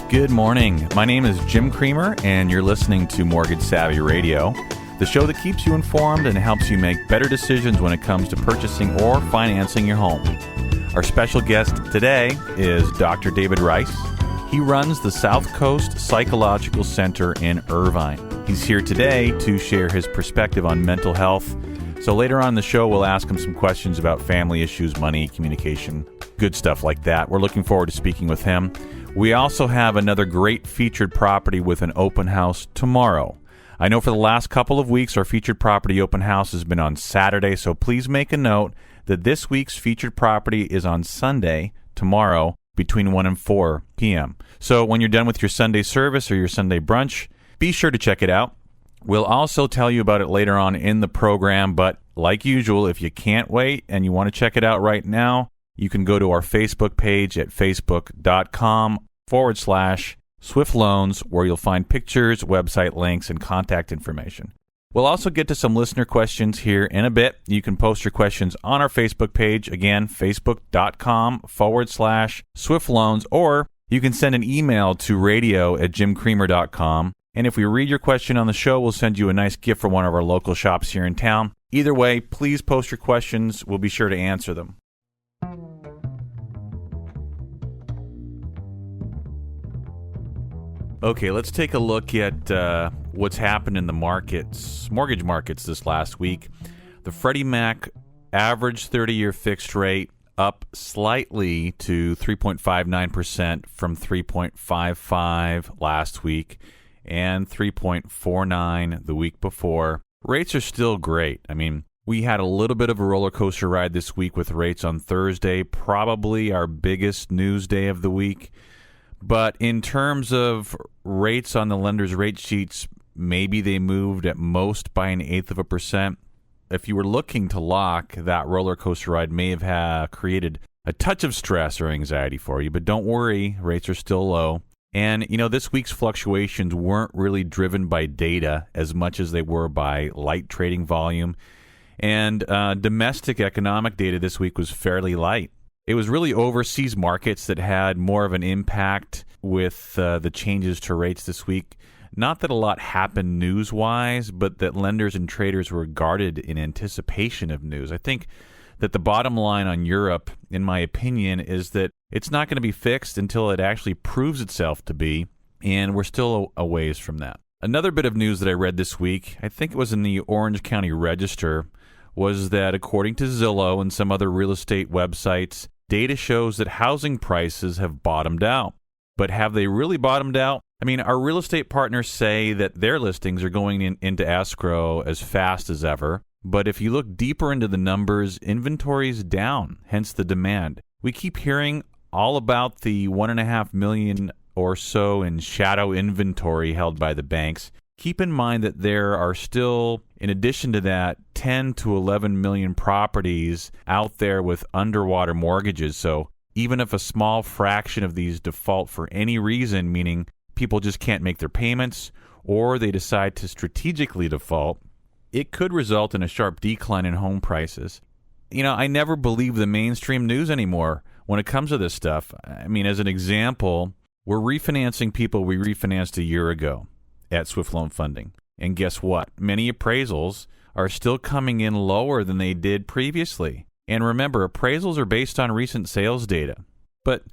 Good morning. My name is Jim Creamer, and you're listening to Mortgage Savvy Radio, the show that keeps you informed and helps you make better decisions when it comes to purchasing or financing your home. Our special guest today is Dr. David Rice. He runs the South Coast Psychological Center in Irvine. He's here today to share his perspective on mental health. So later on in the show, we'll ask him some questions about family issues, money, communication, good stuff like that. We're looking forward to speaking with him. We also have another great featured property with an open house tomorrow. I know for the last couple of weeks, our featured property open house has been on Saturday, so please make a note that this week's featured property is on Sunday, tomorrow, between 1 and 4 p.m. So when you're done with your Sunday service or your Sunday brunch, be sure to check it out. We'll also tell you about it later on in the program, but like usual, if you can't wait and you want to check it out right now, you can go to our Facebook page at facebook.com/Swift Loans, where you'll find pictures, website links, and contact information. We'll also get to some listener questions here in a bit. You can post your questions on our Facebook page, again, facebook.com/Swift Loans, or you can send an email to radio@jimcreamer.com. And if we read your question on the show, we'll send you a nice gift from one of our local shops here in town. Either way, please post your questions. We'll be sure to answer them. Okay, let's take a look at what's happened in the markets, mortgage markets this last week. The Freddie Mac average 30-year fixed rate up slightly to 3.59% from 3.55 last week and 3.49 the week before. Rates are still great. I mean, we had a little bit of a roller coaster ride this week with rates on Thursday, probably our biggest news day of the week. But in terms of rates on the lender's rate sheets, maybe they moved at most by 0.1%. If you were looking to lock, that roller coaster ride may have created a touch of stress or anxiety for you. But don't worry, rates are still low. And, you know, this week's fluctuations weren't really driven by data as much as they were by light trading volume. And domestic economic data this week was fairly light. It was really overseas markets that had more of an impact with the changes to rates this week. Not that a lot happened news-wise, but that lenders and traders were guarded in anticipation of news. I think that the bottom line on Europe, in my opinion, is that it's not going to be fixed until it actually proves itself to be, and we're still a ways from that. Another bit of news that I read this week, I think it was in the Orange County Register, was that according to Zillow and some other real estate websites, data shows that housing prices have bottomed out. But have they really bottomed out? I mean, our real estate partners say that their listings are going into escrow as fast as ever. But if you look deeper into the numbers, inventory is down, hence the demand. We keep hearing all about the 1.5 million or so in shadow inventory held by the banks. Keep in mind that there are still, in addition to that, 10 to 11 million properties out there with underwater mortgages. So even if a small fraction of these default for any reason, meaning people just can't make their payments or they decide to strategically default, it could result in a sharp decline in home prices. You know, I never believe the mainstream news anymore when it comes to this stuff. I mean, as an example, we're refinancing people we refinanced a year ago at Swift Loan Funding. And guess what? Many appraisals are still coming in lower than they did previously. And remember, appraisals are based on recent sales data. But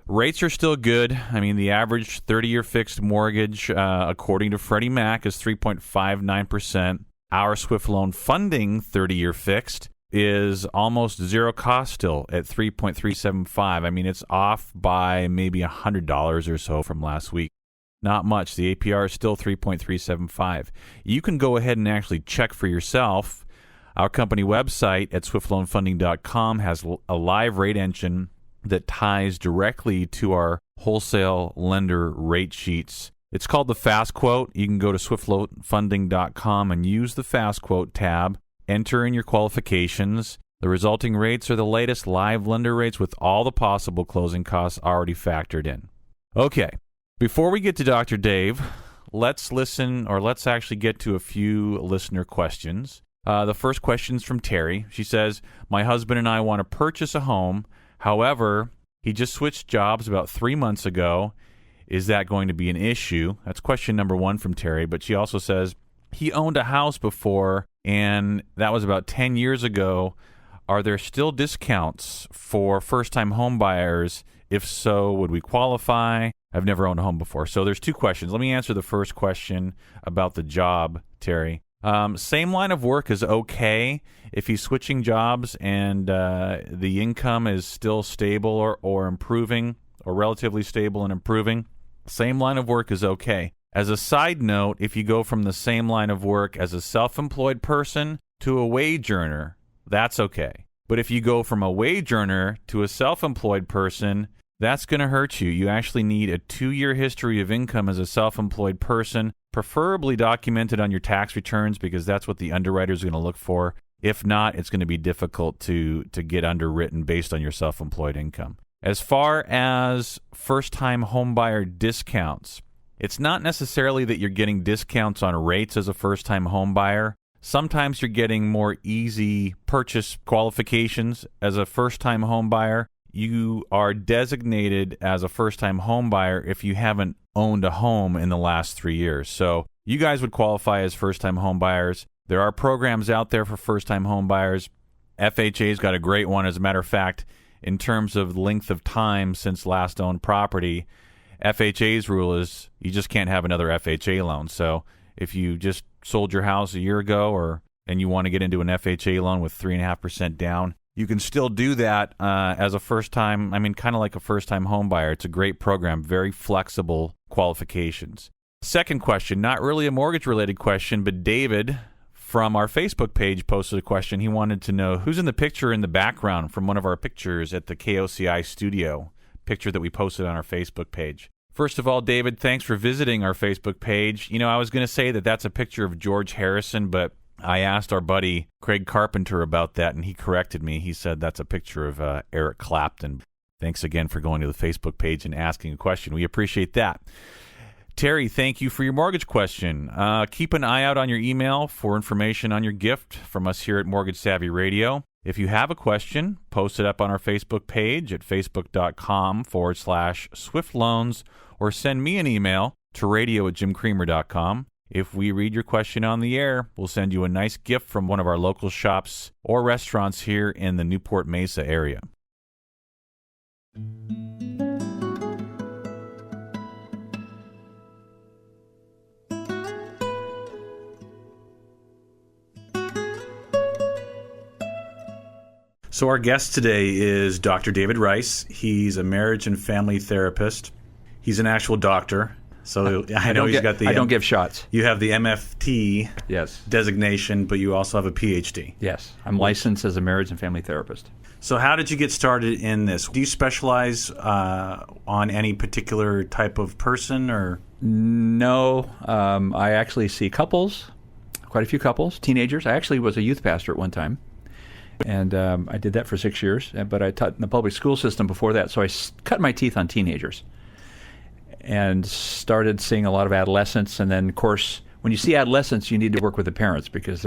rates are still good. I mean, the average 30-year fixed mortgage, according to Freddie Mac, is 3.59%. Our Swift Loan Funding 30-year fixed is almost zero cost still at 3.375. I mean, it's off by maybe $100 or so from last week. Not much. The APR is still 3.375. You can go ahead and actually check for yourself. Our company website at swiftloanfunding.com has a live rate engine that ties directly to our wholesale lender rate sheets. It's called the Fast Quote. You can go to swiftloanfunding.com and use the Fast Quote tab. Enter in your qualifications. The resulting rates are the latest live lender rates with all the possible closing costs already factored in. Okay. Before we get to Dr. Dave, let's actually get to a few listener questions. The first question is from Terry. She says, my husband and I want to purchase a home. However, he just switched jobs about 3 months ago. Is that going to be an issue? That's question number one from Terry. But she also says he owned a house before, and that was about 10 years ago. Are there still discounts for first-time home buyers? If so, would we qualify? I've never owned a home before. So there's two questions. Let me answer the first question about the job, Terry. Same line of work is okay if he's switching jobs and the income is still stable or improving, or relatively stable and improving. Same line of work is okay. As a side note, if you go from the same line of work as a self-employed person to a wage earner, that's okay. But if you go from a wage earner to a self-employed person, that's going to hurt you. You actually need a 2-year history of income as a self-employed person, preferably documented on your tax returns, because that's what the underwriters are going to look for. If not, it's going to be difficult to get underwritten based on your self-employed income. As far as first-time homebuyer discounts, it's not necessarily that you're getting discounts on rates as a first-time homebuyer. Sometimes you're getting more easy purchase qualifications as a first-time homebuyer. You are designated as a first-time homebuyer if you haven't owned a home in the last 3 years. So you guys would qualify as first-time homebuyers. There are programs out there for first-time homebuyers. FHA's got a great one. As a matter of fact, in terms of length of time since last owned property, FHA's rule is you just can't have another FHA loan. So if you just sold your house a year ago and you want to get into an FHA loan with 3.5% down, you can still do that as a first-time, kind of like a first-time home buyer. It's a great program, very flexible qualifications. Second question, not really a mortgage-related question, but David from our Facebook page posted a question. He wanted to know who's in the picture in the background from one of our pictures at the KOCI studio, picture that we posted on our Facebook page. First of all, David, thanks for visiting our Facebook page. I was going to say that that's a picture of George Harrison, but I asked our buddy Craig Carpenter about that, and he corrected me. He said that's a picture of Eric Clapton. Thanks again for going to the Facebook page and asking a question. We appreciate that. Terry, thank you for your mortgage question. Keep an eye out on your email for information on your gift from us here at Mortgage Savvy Radio. If you have a question, post it up on our Facebook page at facebook.com/Swift Loans, or send me an email to radio@jimcreamer.com. If we read your question on the air, we'll send you a nice gift from one of our local shops or restaurants here in the Newport Mesa area. So our guest today is Dr. David Rice. He's a marriage and family therapist. He's an actual doctor. So I know he's got the... I don't give shots. You have the MFT yes. designation, but you also have a PhD. Yes. I'm licensed as a marriage and family therapist. So how did you get started in this? Do you specialize on any particular type of person? Or No. I actually see couples, quite a few couples, teenagers. I actually was a youth pastor at one time. And I did that for 6 years, but I taught in the public school system before that, so I cut my teeth on teenagers and started seeing a lot of adolescents. And then, of course, when you see adolescents, you need to work with the parents because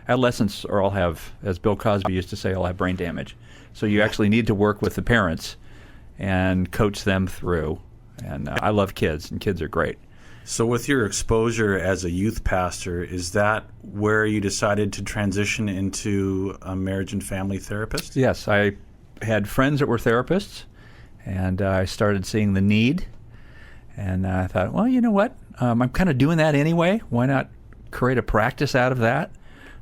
adolescents all have, as Bill Cosby used to say, all have brain damage. So you actually need to work with the parents and coach them through. And I love kids, and kids are great. So with your exposure as a youth pastor, is that where you decided to transition into a marriage and family therapist? Yes, I had friends that were therapists, and I started seeing the need. And I thought, well, you know what? I'm kind of doing that anyway. Why not create a practice out of that?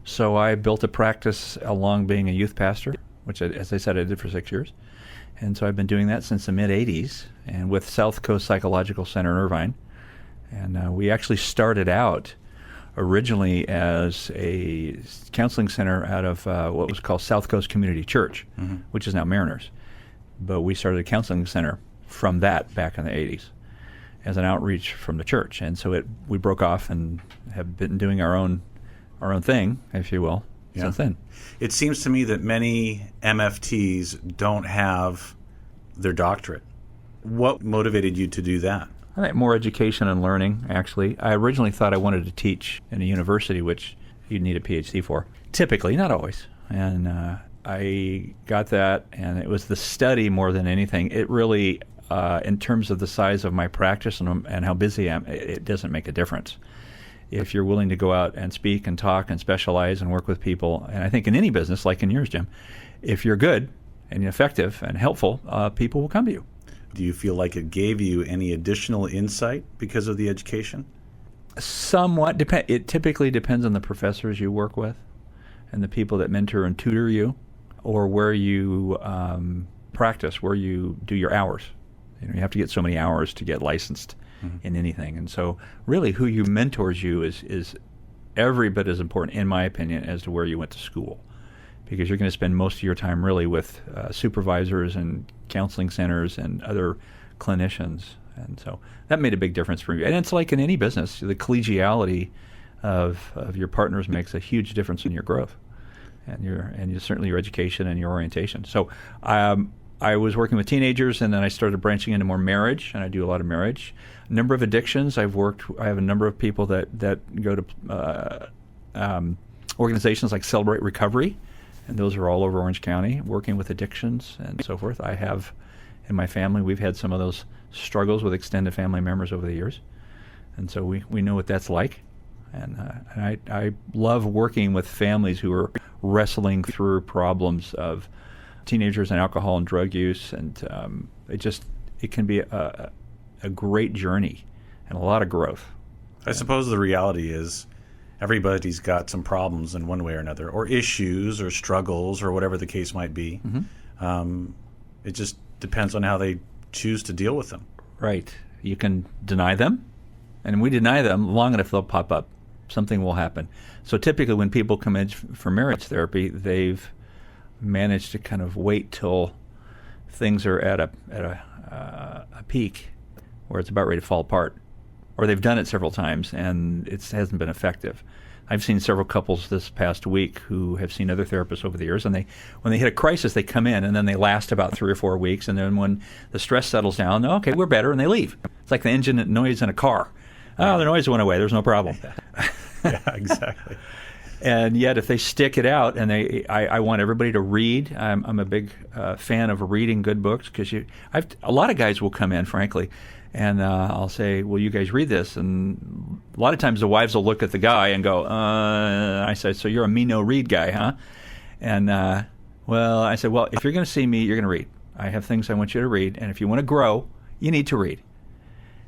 So I built a practice along being a youth pastor, which, as I said, I did for 6 years. And so I've been doing that since the mid-'80s, and with South Coast Psychological Center in Irvine. And we actually started out originally as a counseling center out of what was called South Coast Community Church, which is now Mariners. But we started a counseling center from that back in the 80s as an outreach from the church. And so we broke off and have been doing our own thing, if you will, since then. It seems to me that many MFTs don't have their doctorate. What motivated you to do that? I think more education and learning, actually. I originally thought I wanted to teach in a university, which you'd need a PhD for. Typically, not always. And I got that, and it was the study more than anything. It really, in terms of the size of my practice and how busy I am, it doesn't make a difference. If you're willing to go out and speak and talk and specialize and work with people, and I think in any business, like in yours, Jim, if you're good and effective and helpful, people will come to you. Do you feel like it gave you any additional insight because of the education? Somewhat. It typically depends on the professors you work with and the people that mentor and tutor you, or where you practice, where you do your hours. You have to get so many hours to get licensed in anything. And so really who you mentors you is every bit as important, in my opinion, as to where you went to school. Because you're going to spend most of your time really with supervisors and counseling centers and other clinicians. And so that made a big difference for me. And it's like in any business, the collegiality of your partners makes a huge difference in your growth and certainly your education and your orientation. So I was working with teenagers, and then I started branching into more marriage, and I do a lot of marriage. A number of addictions. I have a number of people that go to organizations like Celebrate Recovery, and those are all over Orange County, working with addictions and so forth. I have, in my family, we've had some of those struggles with extended family members over the years, and so we know what that's like. And I love working with families who are wrestling through problems of teenagers and alcohol and drug use, and it can be a great journey and a lot of growth. I suppose the reality is everybody's got some problems in one way or another, or issues or struggles or whatever the case might be. It just depends on how they choose to deal with them. Right. You can deny them, and we deny them long enough, they'll pop up. Something will happen. So typically when people come in for marriage therapy, they've managed to kind of wait till things are at a peak where it's about ready to fall apart, or they've done it several times and it hasn't been effective. I've seen several couples this past week who have seen other therapists over the years, and when they hit a crisis, they come in, and then they last about 3 or 4 weeks, and then when the stress settles down, okay, we're better, and they leave. It's like the engine noise in a car. Oh, the noise went away. There's no problem. Yeah, exactly. And yet, if they stick it out, and I want everybody to read. I'm a big fan of reading good books, because a lot of guys will come in, frankly, and I'll say, "Well, you guys read this?" And a lot of times the wives will look at the guy and go, I say, "So you're a me no read guy, huh?" And I said, "Well, if you're going to see me, you're going to read. I have things I want you to read, and if you want to grow, you need to read."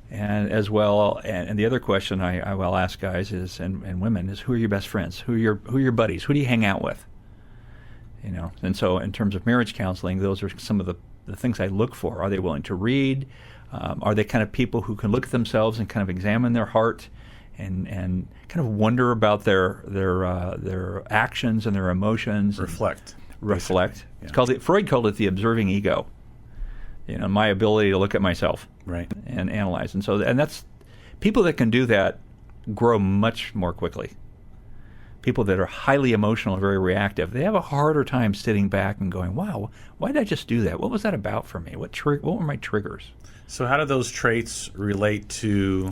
And as well, and the other question I will ask guys is, and women, is, who are your best friends? Who are your buddies? Who do you hang out with? And so in terms of marriage counseling, those are some of the things I look for. Are they willing to read? Are they kind of people who can look at themselves and kind of examine their heart and kind of wonder about their actions and their emotions? Reflect. Yeah. Freud called it the observing ego. My ability to look at myself, right, and analyze. And that's people that can do that grow much more quickly. People that are highly emotional and very reactive, they have a harder time sitting back and going, "Wow, why did I just do that? What was that about for me? What were my triggers?" So how do those traits relate to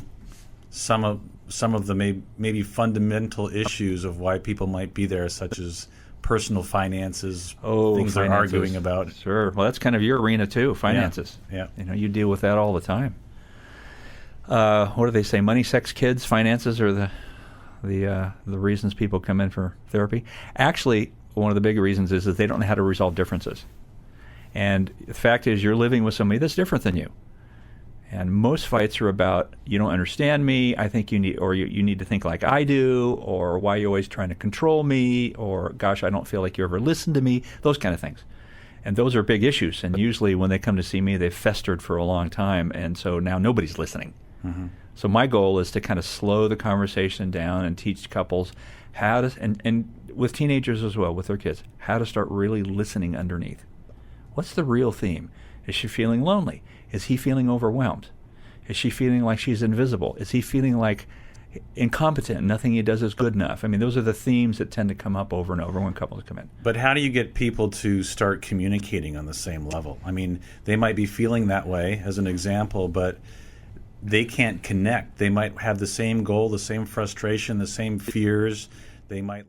some of the maybe fundamental issues of why people might be there, such as personal finances, things they're arguing about? Sure. Well, that's kind of your arena too, finances. Yeah. You deal with that all the time. What do they say? Money, sex, kids, finances are the reasons people come in for therapy. Actually, one of the big reasons is that they don't know how to resolve differences. And the fact is, you're living with somebody that's different than you. And most fights are about, you don't understand me, I think you need to think like I do, or why are you always trying to control me, or gosh, I don't feel like you ever listen to me, those kind of things. And those are big issues. And usually when they come to see me, they've festered for a long time, and so now nobody's listening. Mm-hmm. So my goal is to kind of slow the conversation down and teach couples how to, and with teenagers as well, with their kids, how to start really listening underneath. What's the real theme? Is she feeling lonely? Is he feeling overwhelmed? Is she feeling like she's invisible? Is he feeling like incompetent and nothing he does is good enough? I mean, those are the themes that tend to come up over and over when couples come in. But how do you get people to start communicating on the same level? I mean, they might be feeling that way, as an example, but they can't connect. They might have the same goal, the same frustration, the same fears. They might